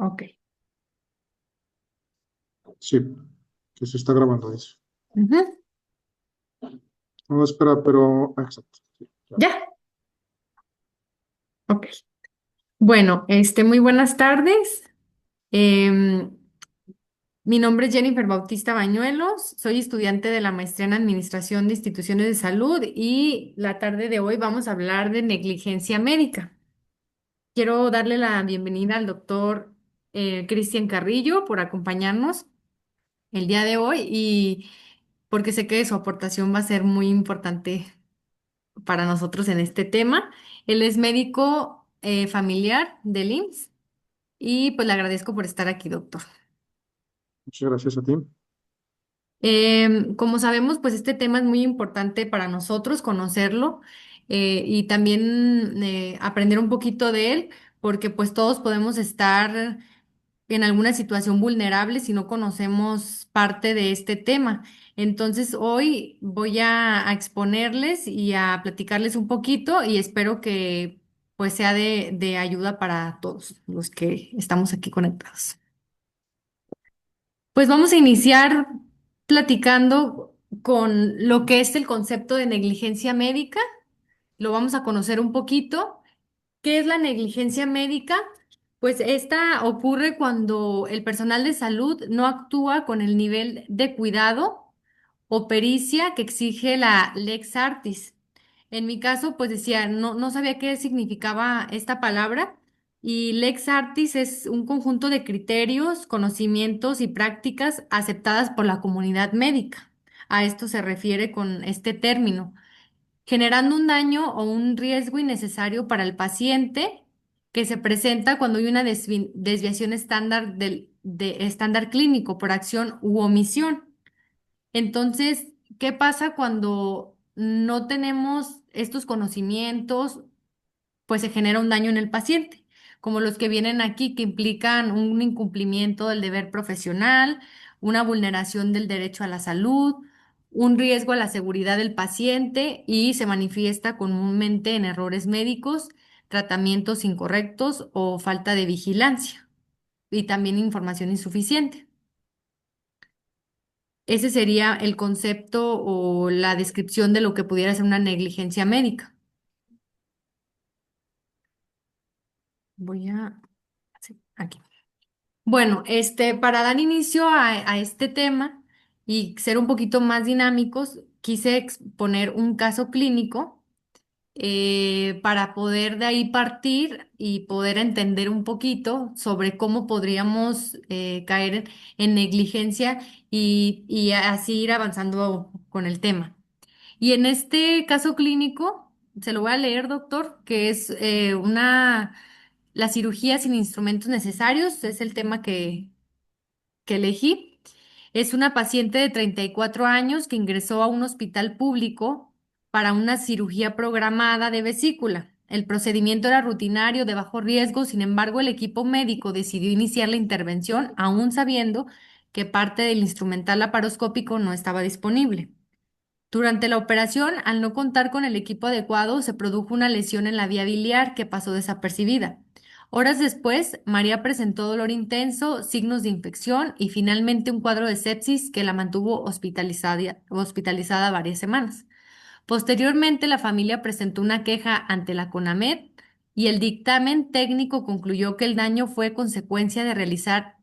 Ok. Sí, que se está grabando eso. Ujú. No, espera, pero... exacto. Sí, ya. Ya, ok. Bueno, muy buenas tardes. Em, Mi nombre es Jennifer Bautista Bañuelos, soy estudiante de la maestría en Administración de Instituciones de Salud y la tarde de hoy vamos a hablar de negligencia médica. Quiero darle la bienvenida al doctor Cristian Carrillo por acompañarnos el día de hoy y porque sé que su aportación va a ser muy importante para nosotros en este tema. Él es médico familiar del IMSS y pues le agradezco por estar aquí, doctor. Muchas gracias a ti. Como sabemos, pues este tema es muy importante para nosotros conocerlo y también aprender un poquito de él, porque pues todos podemos estar en alguna situación vulnerable si no conocemos parte de este tema. Entonces, hoy voy a exponerles y a platicarles un poquito y espero que pues sea de ayuda para todos los que estamos aquí conectados. Pues vamos a iniciar platicando con lo que es el concepto de negligencia médica. Lo vamos a conocer un poquito. ¿Qué es la negligencia médica? Pues esta ocurre cuando el personal de salud no actúa con el nivel de cuidado o pericia que exige la lex artis. En mi caso, pues decía, no sabía qué significaba esta palabra y lex artis es un conjunto de criterios, conocimientos y prácticas aceptadas por la comunidad médica. A esto se refiere con este término generando un daño o un riesgo innecesario para el paciente que se presenta cuando hay una desviación estándar de estándar clínico por acción u omisión. Entonces, ¿qué pasa cuando no tenemos estos conocimientos? Pues se genera un daño en el paciente, como los que vienen aquí, que implican un incumplimiento del deber profesional, una vulneración del derecho a la salud, un riesgo a la seguridad del paciente y se manifiesta comúnmente en errores médicos, tratamientos incorrectos o falta de vigilancia y también información insuficiente. Ese sería el concepto o la descripción de lo que pudiera ser una negligencia médica. Voy a... sí, aquí. Bueno, para dar inicio a este tema y ser un poquito más dinámicos, quise exponer un caso clínico para poder de ahí partir y poder entender un poquito sobre cómo podríamos caer en negligencia y así ir avanzando con el tema. Y en este caso clínico, se lo voy a leer, doctor, que es la cirugía sin instrumentos necesarios, es el tema que elegí. Es una paciente de 34 años que ingresó a un hospital público para una cirugía programada de vesícula. El procedimiento era rutinario, de bajo riesgo, sin embargo, el equipo médico decidió iniciar la intervención aún sabiendo que parte del instrumental laparoscópico no estaba disponible. Durante la operación, al no contar con el equipo adecuado, se produjo una lesión en la vía biliar que pasó desapercibida. Horas después, María presentó dolor intenso, signos de infección y finalmente un cuadro de sepsis que la mantuvo hospitalizada varias semanas. Posteriormente, la familia presentó una queja ante la CONAMED y el dictamen técnico concluyó que el daño fue consecuencia de realizar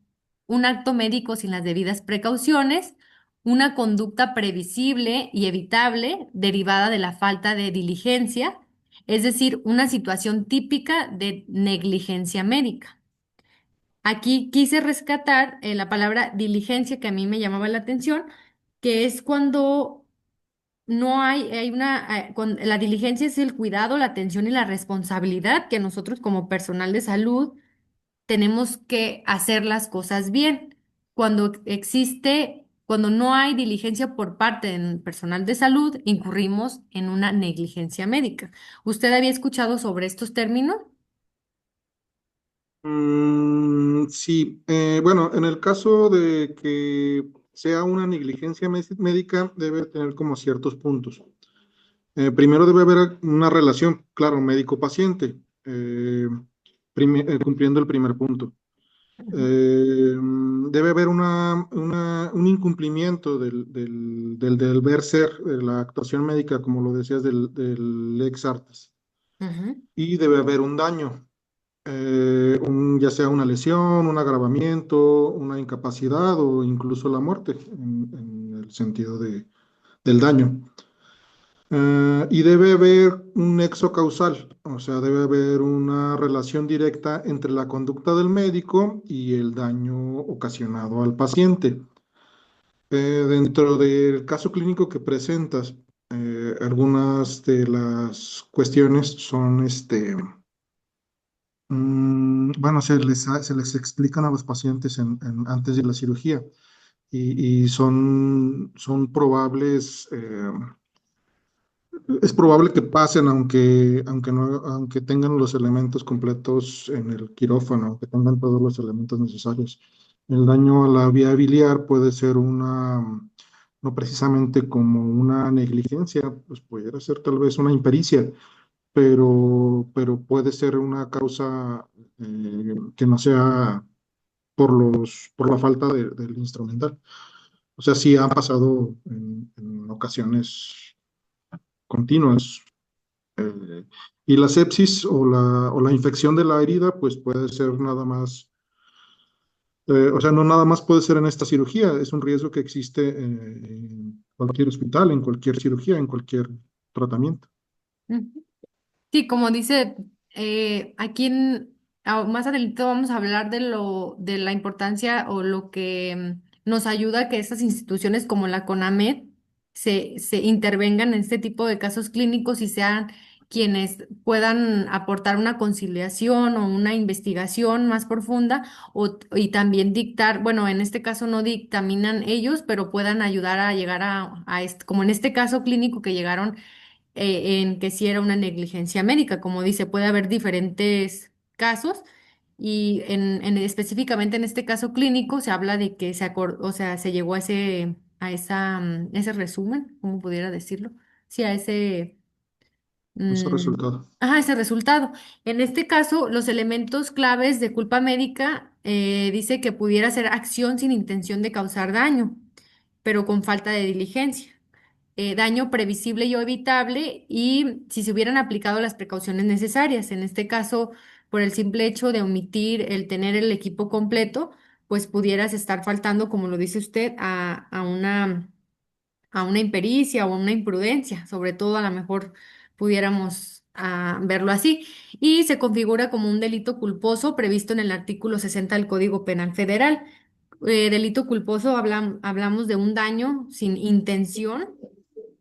un acto médico sin las debidas precauciones, una conducta previsible y evitable derivada de la falta de diligencia, es decir, una situación típica de negligencia médica. Aquí quise rescatar la palabra diligencia que a mí me llamaba la atención, que es cuando no hay la diligencia es el cuidado, la atención y la responsabilidad que nosotros como personal de salud tenemos que hacer las cosas bien. Cuando no hay diligencia por parte del personal de salud, incurrimos en una negligencia médica. ¿Usted había escuchado sobre estos términos? Sí, bueno, en el caso de que sea una negligencia médica, debe tener como ciertos puntos. Primero debe haber una relación, claro, médico-paciente, cumpliendo el primer punto. Ujú, Debe haber un incumplimiento del deber ser, de la actuación médica, como lo decías, del ex artes. ujú, Y debe haber un daño, ya sea una lesión, un agravamiento, una incapacidad o incluso la muerte, en el sentido del daño. Y debe haber un nexo causal, o sea, debe haber una relación directa entre la conducta del médico y el daño ocasionado al paciente. Dentro del caso clínico que presentas, algunas de las cuestiones son, bueno, se les explican a los pacientes antes de la cirugía y son probables. Es probable que pasen aunque tengan los elementos completos en el quirófano, aunque tengan todos los elementos necesarios. El daño a la vía biliar puede ser no precisamente como una negligencia, pues pudiera ser tal vez una impericia, pero puede ser una causa que no sea por la falta del instrumental. O sea, sí ha pasado en ocasiones continuas. Eh, y la sepsis o la infección de la herida, pues puede ser nada más, o sea, no nada más puede ser en esta cirugía, es un riesgo que existe en cualquier hospital, en cualquier cirugía, en cualquier tratamiento. ujú. Sí, como dice, aquí más adelante vamos a hablar de la importancia o lo que nos ayuda a que estas instituciones como la CONAMED se intervengan en este tipo de casos clínicos y sean quienes puedan aportar una conciliación o una investigación más profunda y también dictar, bueno, en este caso no dictaminan ellos, pero puedan ayudar a llegar a como en este caso clínico que llegaron en que si era una negligencia médica. Como dice, puede haber diferentes casos y específicamente en este caso clínico se habla de que o sea, se llegó a ese resumen, ¿cómo pudiera decirlo? Sí, a Ese mm, resultado. ese resultado. En este caso, los elementos claves de culpa médica dice que pudiera ser acción sin intención de causar daño, pero con falta de diligencia, daño previsible y o evitable y si se hubieran aplicado las precauciones necesarias. En este caso, por el simple hecho de omitir el tener el equipo completo, pues pudieras estar faltando, como lo dice usted, a una impericia o a una imprudencia. Sobre todo, a lo mejor pudiéramos verlo así. Y se configura como un delito culposo previsto en el artículo 60 del Código Penal Federal. Delito culposo hablamos de un daño sin intención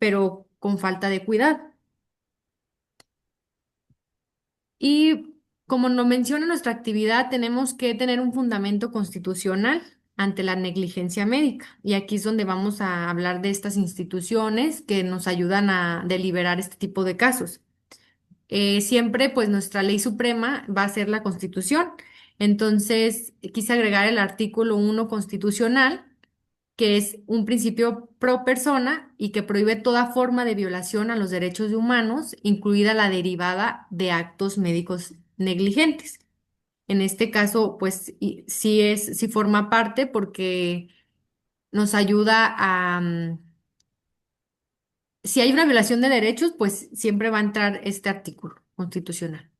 pero con falta de cuidado. Y como nos menciona nuestra actividad, tenemos que tener un fundamento constitucional ante la negligencia médica. Y aquí es donde vamos a hablar de estas instituciones que nos ayudan a deliberar este tipo de casos. Siempre, pues, nuestra ley suprema va a ser la Constitución. Entonces, quise agregar el artículo 1 constitucional que es un principio pro persona y que prohíbe toda forma de violación a los derechos de humanos, incluida la derivada de actos médicos negligentes. En este caso, pues sí forma parte porque nos ayuda si hay una violación de derechos, pues siempre va a entrar este artículo constitucional.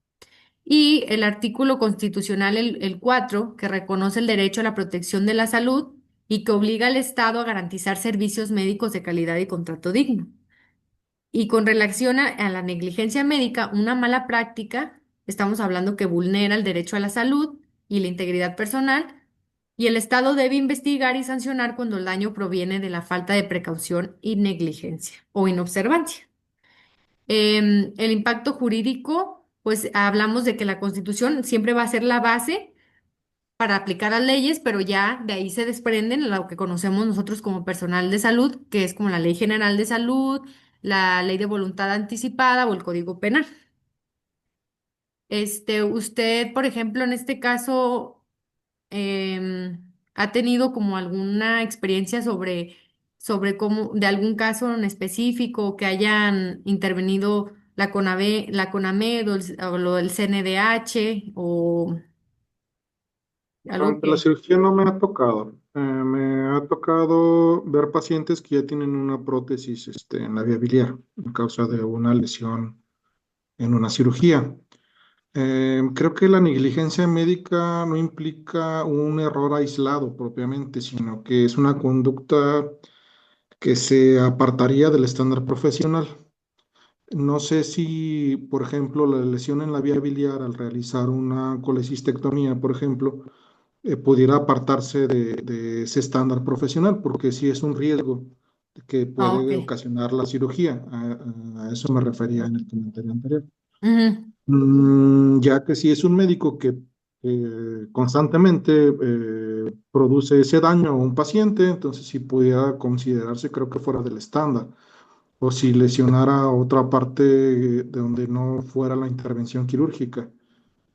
Y el artículo constitucional, el 4 que reconoce el derecho a la protección de la salud y que obliga al Estado a garantizar servicios médicos de calidad y contrato digno. Y con relación a la negligencia médica, una mala práctica, estamos hablando que vulnera el derecho a la salud y la integridad personal, y el Estado debe investigar y sancionar cuando el daño proviene de la falta de precaución y negligencia o inobservancia. El impacto jurídico, pues hablamos de que la Constitución siempre va a ser la base para aplicar las leyes, pero ya de ahí se desprenden lo que conocemos nosotros como personal de salud, que es como la Ley General de Salud, la Ley de Voluntad Anticipada o el Código Penal. Usted, por ejemplo, en este caso, ¿ha tenido como alguna experiencia sobre cómo, de algún caso en específico que hayan intervenido la CONAMED o lo del CNDH o Algo Durante la que... cirugía no me ha tocado. Me ha tocado ver pacientes que ya tienen una prótesis en la vía biliar a causa de una lesión en una cirugía. Creo que la negligencia médica no implica un error aislado propiamente, sino que es una conducta que se apartaría del estándar profesional. No sé si, por ejemplo, la lesión en la vía biliar al realizar una colecistectomía, por ejemplo, pudiera apartarse de ese estándar profesional, porque sí es un riesgo que Ah, puede ok. ocasionar la cirugía. A eso me refería en el comentario anterior. Ujú. Ya que si es un médico que constantemente produce ese daño a un paciente, entonces sí pudiera considerarse, creo que fuera del estándar. O si lesionara otra parte de donde no fuera la intervención quirúrgica,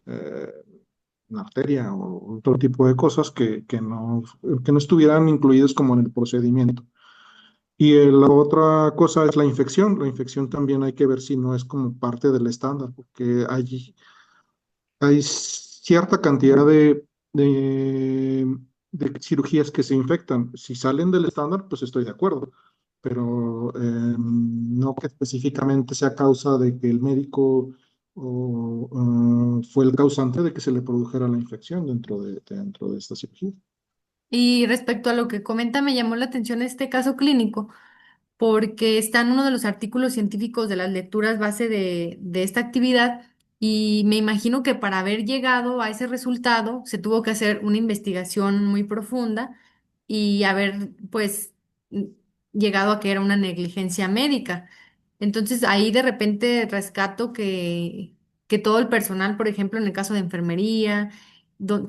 eh, una arteria o otro tipo de cosas que no estuvieran incluidos como en el procedimiento. Y la otra cosa es la infección. La infección también hay que ver si no es como parte del estándar, porque hay cierta cantidad de cirugías que se infectan. Si salen del estándar, pues estoy de acuerdo, pero no que específicamente sea causa de que el médico fue el causante de que se le produjera la infección dentro de esta cirugía. Y respecto a lo que comenta, me llamó la atención este caso clínico, porque está en uno de los artículos científicos de las lecturas base de esta actividad y me imagino que para haber llegado a ese resultado se tuvo que hacer una investigación muy profunda y haber pues n- llegado a que era una negligencia médica. Entonces ahí de repente rescato que todo el personal, por ejemplo, en el caso de enfermería,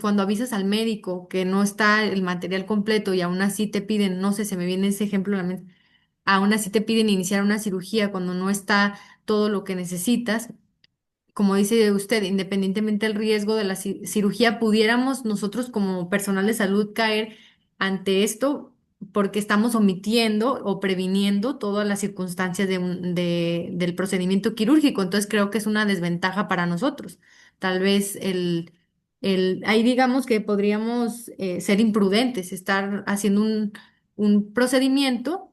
cuando avisas al médico que no está el material completo y aún así te piden, no sé, se me viene ese ejemplo a la mente, aún así te piden iniciar una cirugía cuando no está todo lo que necesitas. Como dice usted, independientemente del riesgo de la cirugía, pudiéramos nosotros como personal de salud caer ante esto porque estamos omitiendo o previniendo todas las circunstancias del procedimiento quirúrgico. Entonces creo que es una desventaja para nosotros. Tal vez ahí digamos que podríamos ser imprudentes, estar haciendo un procedimiento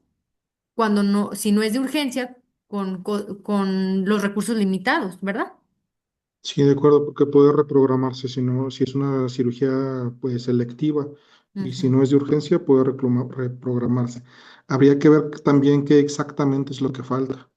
cuando no, si no es de urgencia, con los recursos limitados, ¿verdad? Sí, de acuerdo, porque puede reprogramarse si no, si es una cirugía pues selectiva y si Ujú. no es de urgencia puede reprogramarse. Habría que ver también qué exactamente es lo que falta,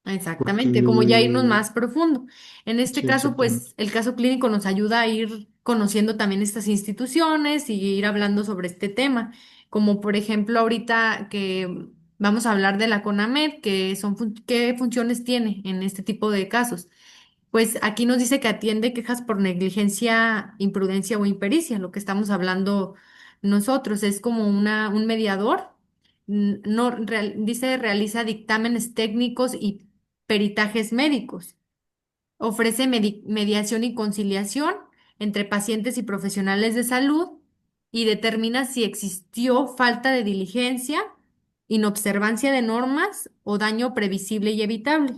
porque Exactamente, como ya irnos más profundo. En este sí, caso, exactamente. pues el caso clínico nos ayuda a ir conociendo también estas instituciones y ir hablando sobre este tema, como por ejemplo ahorita que vamos a hablar de la CONAMED, que son qué funciones tiene en este tipo de casos. Pues aquí nos dice que atiende quejas por negligencia, imprudencia o impericia, lo que estamos hablando nosotros. Es como un mediador. No, dice realiza dictámenes técnicos y peritajes médicos. Ofrece mediación y conciliación entre pacientes y profesionales de salud y determina si existió falta de diligencia, inobservancia de normas o daño previsible y evitable.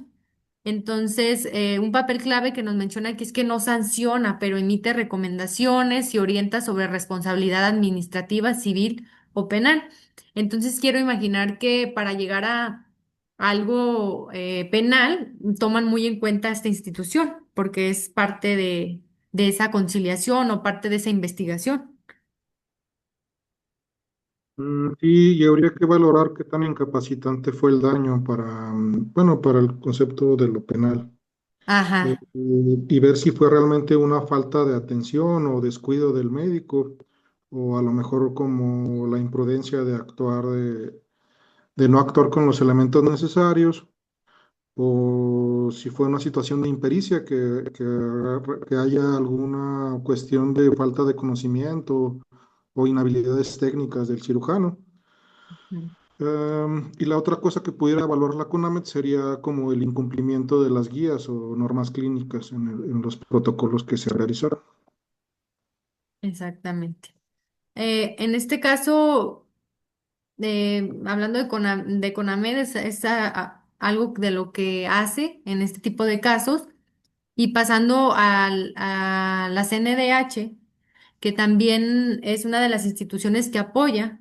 Entonces, un papel clave que nos menciona aquí es que no sanciona, pero emite recomendaciones y orienta sobre responsabilidad administrativa, civil o penal. Entonces, quiero imaginar que para llegar a algo penal, toman muy en cuenta esta institución, porque es parte de esa conciliación o parte de esa investigación. Sí, y habría que valorar qué tan incapacitante fue el daño para, bueno, para el concepto de lo penal. Ajá. Y ver si fue realmente una falta de atención o descuido del médico, o a lo mejor como la imprudencia de actuar, de no actuar con los elementos necesarios, o si fue una situación de impericia, que haya alguna cuestión de falta de conocimiento o inhabilidades técnicas del cirujano. Mm. Y la otra cosa que pudiera evaluar la CONAMED sería como el incumplimiento de las guías o normas clínicas en los protocolos que se realizaron. Exactamente. En este caso, hablando de CONAMED, es algo de lo que hace en este tipo de casos y pasando a la CNDH. que también es una de las instituciones que apoya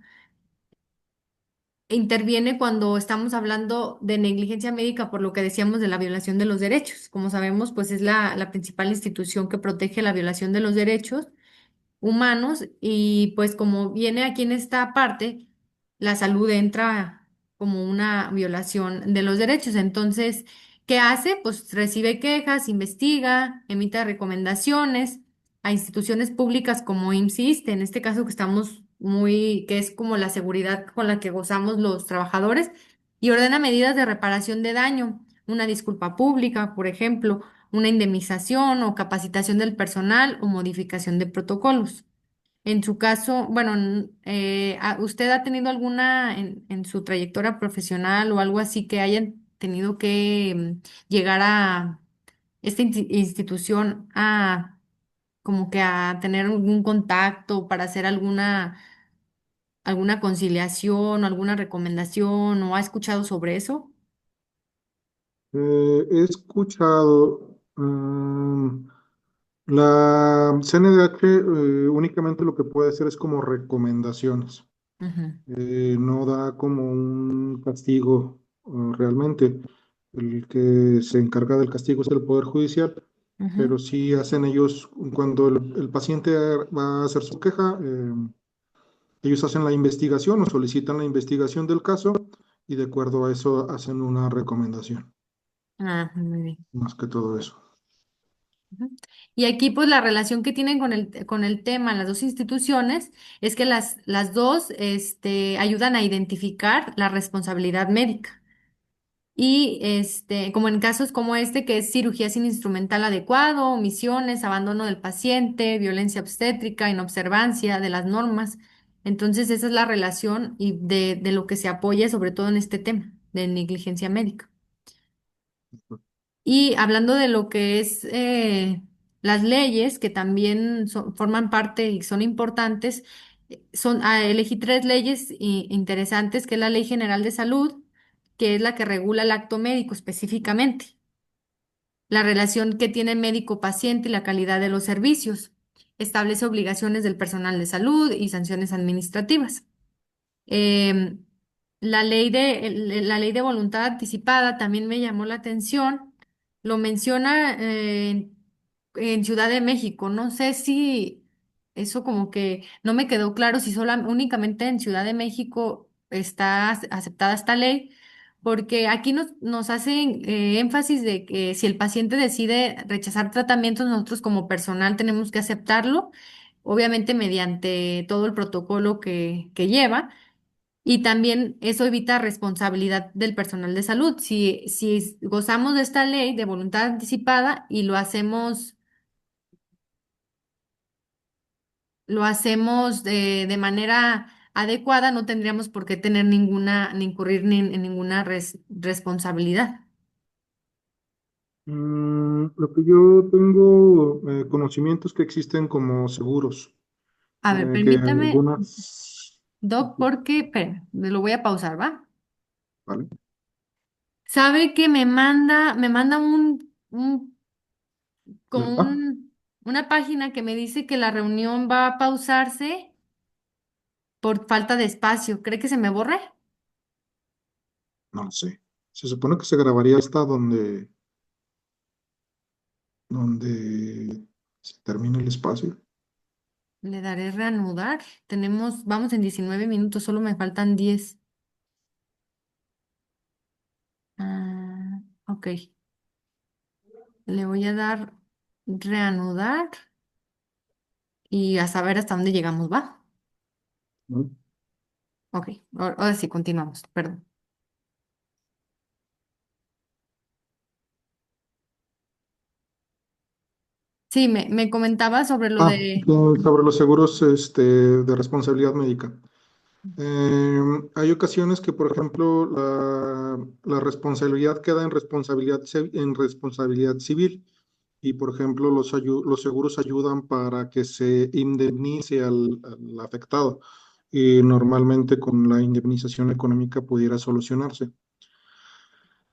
interviene cuando estamos hablando de negligencia médica, por lo que decíamos de la violación de los derechos. Como sabemos, pues es la principal institución que protege la violación de los derechos humanos y pues como viene aquí en esta parte, la salud entra como una violación de los derechos. Entonces, ¿qué hace? Pues recibe quejas, investiga, emite recomendaciones a instituciones públicas como IMSS, en este caso que estamos muy, que es como la seguridad con la que gozamos los trabajadores, y ordena medidas de reparación de daño, una disculpa pública, por ejemplo, una indemnización o capacitación del personal o modificación de protocolos. En su caso, bueno, ¿usted ha tenido alguna en su trayectoria profesional o algo así que hayan tenido que llegar a esta institución a como que a tener algún contacto para hacer alguna conciliación o alguna recomendación o ha escuchado sobre eso? He escuchado, la CNDH únicamente lo que puede hacer es como recomendaciones. Ujú, No da como un castigo realmente. El que se encarga del castigo es el Poder Judicial, ujú. pero sí hacen ellos, cuando el paciente va a hacer su queja, ellos hacen la investigación o solicitan la investigación del caso y de acuerdo a eso hacen una recomendación, Ah, muy bien. más que todo eso. Ujú. Y aquí, pues, la relación que tienen con el tema, las dos instituciones, es que las dos, ayudan a identificar la responsabilidad médica. Y, como en casos como este, que es cirugía sin instrumental adecuado, omisiones, abandono del paciente, violencia obstétrica, inobservancia de las normas. Entonces, esa es la relación y de lo que se apoya, sobre todo en este tema de negligencia médica. Y hablando de lo que es las leyes, que también forman parte y son importantes, elegí tres leyes interesantes, que es la Ley General de Salud, que es la que regula el acto médico específicamente, la relación que tiene médico-paciente y la calidad de los servicios. Establece obligaciones del personal de salud y sanciones administrativas. Em, la ley de voluntad anticipada también me llamó la atención. Lo menciona en Ciudad de México. No sé si eso como que no me quedó claro si únicamente en Ciudad de México está aceptada esta ley, porque aquí nos hacen énfasis de que si el paciente decide rechazar tratamientos, nosotros como personal tenemos que aceptarlo, obviamente mediante todo el protocolo que lleva. Y también eso evita responsabilidad del personal de salud. Si gozamos de esta ley de voluntad anticipada y lo hacemos de manera adecuada, no tendríamos por qué tener ni incurrir en ninguna responsabilidad. Lo que yo tengo conocimiento es que existen como seguros, A ver, que permítame, algunas, Doc, porque, espera, me lo voy a pausar, ¿va? ¿vale? Sabe que me manda como ¿Alerta? una página que me dice que la reunión va a pausarse por falta de espacio. ¿Cree que se me borre? No lo sé. Se supone que se grabaría hasta donde se termine el espacio. Le daré reanudar. Vamos en 19 minutos, solo me faltan 10. Ah, ok. Le voy a dar reanudar y a saber hasta dónde llegamos, ¿va? ¿No? Ok, ahora sí, continuamos, perdón. Sí, me comentaba sobre lo de... Sobre los seguros de responsabilidad médica. Hay ocasiones que, por ejemplo, la responsabilidad queda en en responsabilidad civil y, por ejemplo, los seguros ayudan para que se indemnice al afectado y normalmente con la indemnización económica pudiera solucionarse.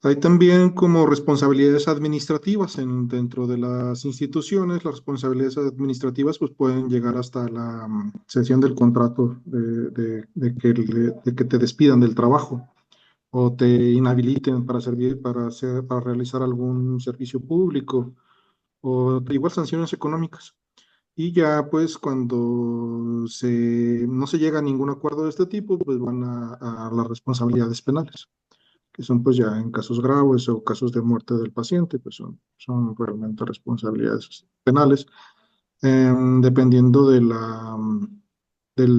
Hay también como responsabilidades administrativas dentro de las instituciones. Las responsabilidades administrativas pues pueden llegar hasta la cesión del contrato de que te despidan del trabajo o te inhabiliten para servir, para realizar algún servicio público o igual sanciones económicas. Y ya pues cuando no se llega a ningún acuerdo de este tipo, pues van a las responsabilidades penales, que son pues ya en casos graves o casos de muerte del paciente, pues son realmente responsabilidades penales, dependiendo del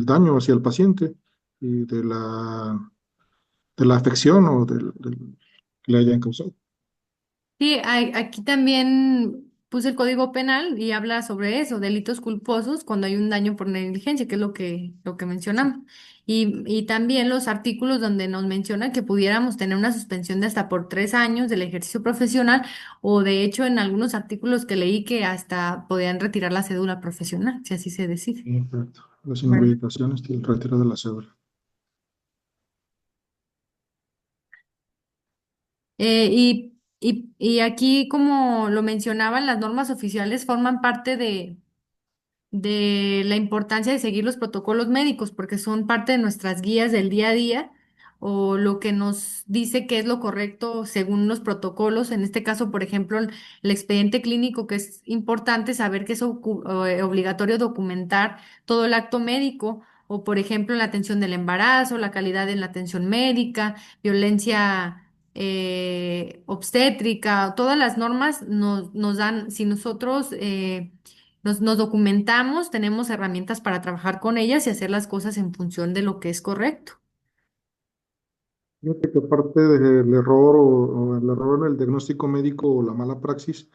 daño hacia el paciente y de la afección que le hayan causado. Sí, aquí también puse el Código Penal y habla sobre eso, delitos culposos cuando hay un daño por negligencia, que es lo que Sí, mencionamos. Y también los artículos donde nos menciona que pudiéramos tener una suspensión de hasta por 3 años del ejercicio profesional, o de hecho en algunos artículos que leí que hasta podían retirar la cédula profesional, si así se decide. perfecto. Las ¿Verdad? inhabilitaciones y el retiro de la cédula. Y aquí, como lo mencionaban, las normas oficiales forman parte de la importancia de seguir los protocolos médicos, porque son parte de nuestras guías del día a día o lo que nos dice que es lo correcto según los protocolos. En este caso, por ejemplo, el expediente clínico, que es importante saber que es obligatorio documentar todo el acto médico. O, por ejemplo, la atención del embarazo, la calidad en la atención médica, violencia obstétrica, todas las normas nos dan, si nosotros nos documentamos, tenemos herramientas para trabajar con ellas y hacer las cosas en función de lo que es correcto. Fíjate que aparte del error o el error en el diagnóstico médico o la mala praxis,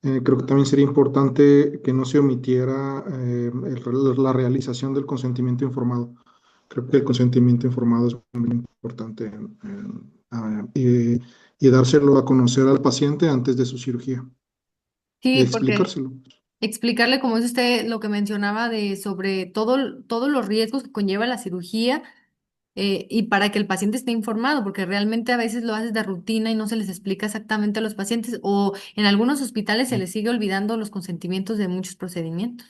creo que también sería importante que no se omitiera la realización del consentimiento informado. Creo que el consentimiento informado es muy importante y dárselo a conocer al paciente antes de su cirugía y Sí, porque explicárselo. explicarle, como es usted lo que mencionaba, de sobre todos los riesgos que conlleva la cirugía, y para que el paciente esté informado, porque realmente a veces lo haces de rutina y no se les explica exactamente a los pacientes, o en algunos hospitales se les sigue olvidando los consentimientos de muchos procedimientos.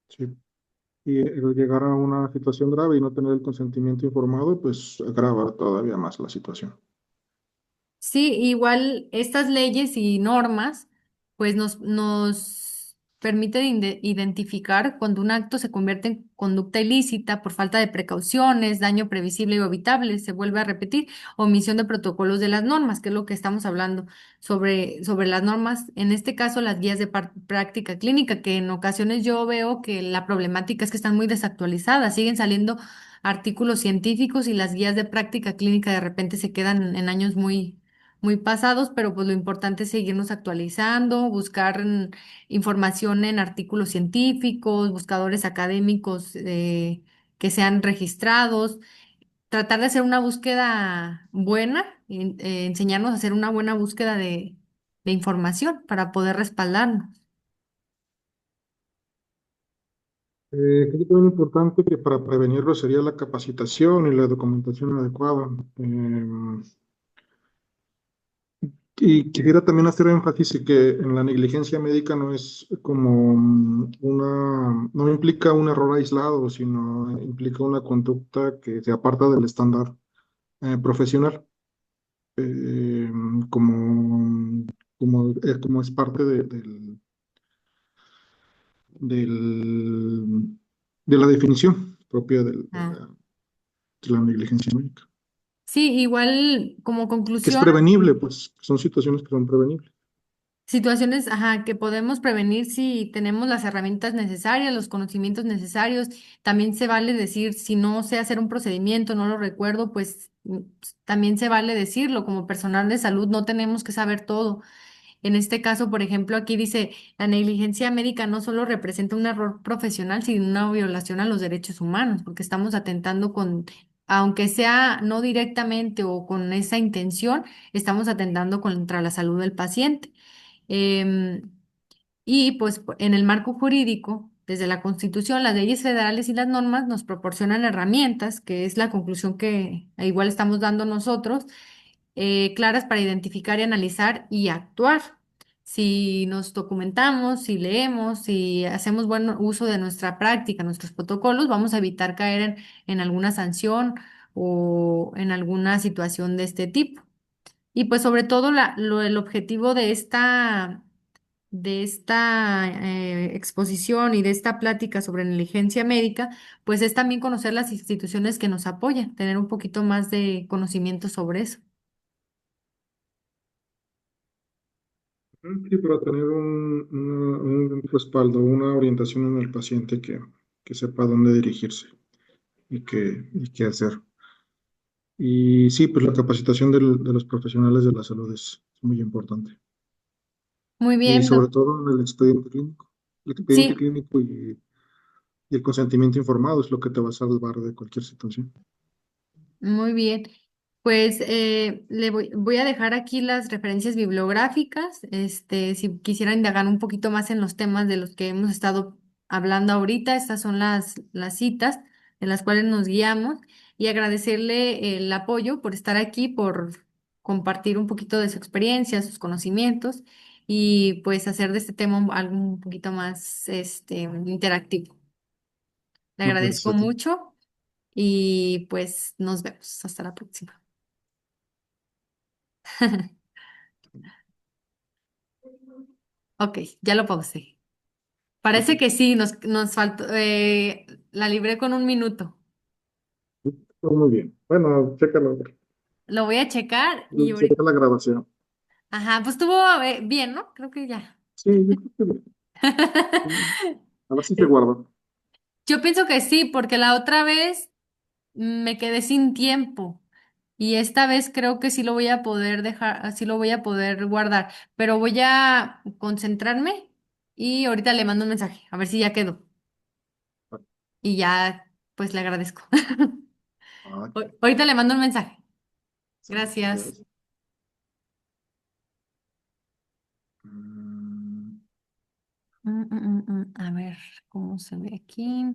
Sí. Y llegar a una situación grave y no tener el consentimiento informado, pues agrava todavía más la situación. Sí, igual estas leyes y normas, pues nos permiten identificar cuando un acto se convierte en conducta ilícita por falta de precauciones, daño previsible o evitable, se vuelve a repetir, omisión de protocolos de las normas, que es lo que estamos hablando sobre las normas, en este caso las guías de práctica clínica, que en ocasiones yo veo que la problemática es que están muy desactualizadas, siguen saliendo artículos científicos y las guías de práctica clínica de repente se quedan en años muy pasados, pero pues lo importante es seguirnos actualizando, buscar información en artículos científicos, buscadores académicos que sean registrados, tratar de hacer una búsqueda buena, enseñarnos a hacer una buena búsqueda de información para poder respaldarnos. Creo que también importante que para prevenirlo sería la capacitación y la documentación adecuada. Y quisiera también hacer énfasis en que en la negligencia médica no es como no implica un error aislado, sino implica una conducta que se aparta del estándar profesional, eh, como, como es parte del- de la definición propia Ah. de la negligencia médica. Sí, igual como Que es conclusión. prevenible, pues son situaciones que son prevenibles. Situaciones, ajá, que podemos prevenir si tenemos las herramientas necesarias, los conocimientos necesarios. También se vale decir, si no sé hacer un procedimiento, no lo recuerdo, pues también se vale decirlo. Como personal de salud no tenemos que saber todo. En este caso, por ejemplo, aquí dice, la negligencia médica no solo representa un error profesional, sino una violación a los derechos humanos, porque estamos atentando aunque sea no directamente o con esa intención, estamos atentando contra la salud del paciente. Em, y pues en el marco jurídico, desde la Constitución, las leyes federales y las normas nos proporcionan herramientas, que es la conclusión que igual estamos dando nosotros, claras para identificar y analizar y actuar. Si nos documentamos, si leemos, si hacemos buen uso de nuestra práctica, nuestros protocolos, vamos a evitar caer en alguna sanción o en alguna situación de este tipo. Y pues sobre todo el objetivo de esta exposición y de esta plática sobre negligencia médica, pues es también conocer las instituciones que nos apoyan, tener un poquito más de conocimiento sobre eso. Sí, para tener un respaldo, una orientación en el paciente que sepa dónde dirigirse y qué hacer. Y sí, pues la capacitación de los profesionales de la salud es muy importante. Muy Y bien, sobre todo en el expediente clínico. El expediente sí, clínico y el consentimiento informado es lo que te va a salvar de cualquier situación. muy bien. Pues voy a dejar aquí las referencias bibliográficas. Si quisiera indagar un poquito más en los temas de los que hemos estado hablando ahorita, estas son las citas en las cuales nos guiamos y agradecerle el apoyo por estar aquí, por compartir un poquito de su experiencia, sus conocimientos y pues hacer de este tema algo un poquito más interactivo. Le No, gracias agradezco a ti. mucho y pues nos vemos. Hasta la próxima. Ok, ya lo pausé. Parece que Perfecto. sí, nos faltó, la libré con un minuto. Todo muy bien. Bueno, chécalo. Lo voy a checar y Se ahorita. deja la grabación. Ajá, pues estuvo bien, ¿no? Creo que ya. Sí, yo creo que bien. Sí. A ver si se guarda. Yo pienso que sí, porque la otra vez me quedé sin tiempo y esta vez creo que sí lo voy a poder dejar, sí lo voy a poder guardar, pero voy a concentrarme y ahorita le mando un mensaje, a ver si ya quedó y ya, pues le agradezco. Ah, Ahorita le mando un mensaje. sale. Gracias. Gracias. Mm. A ver, ¿cómo se ve aquí?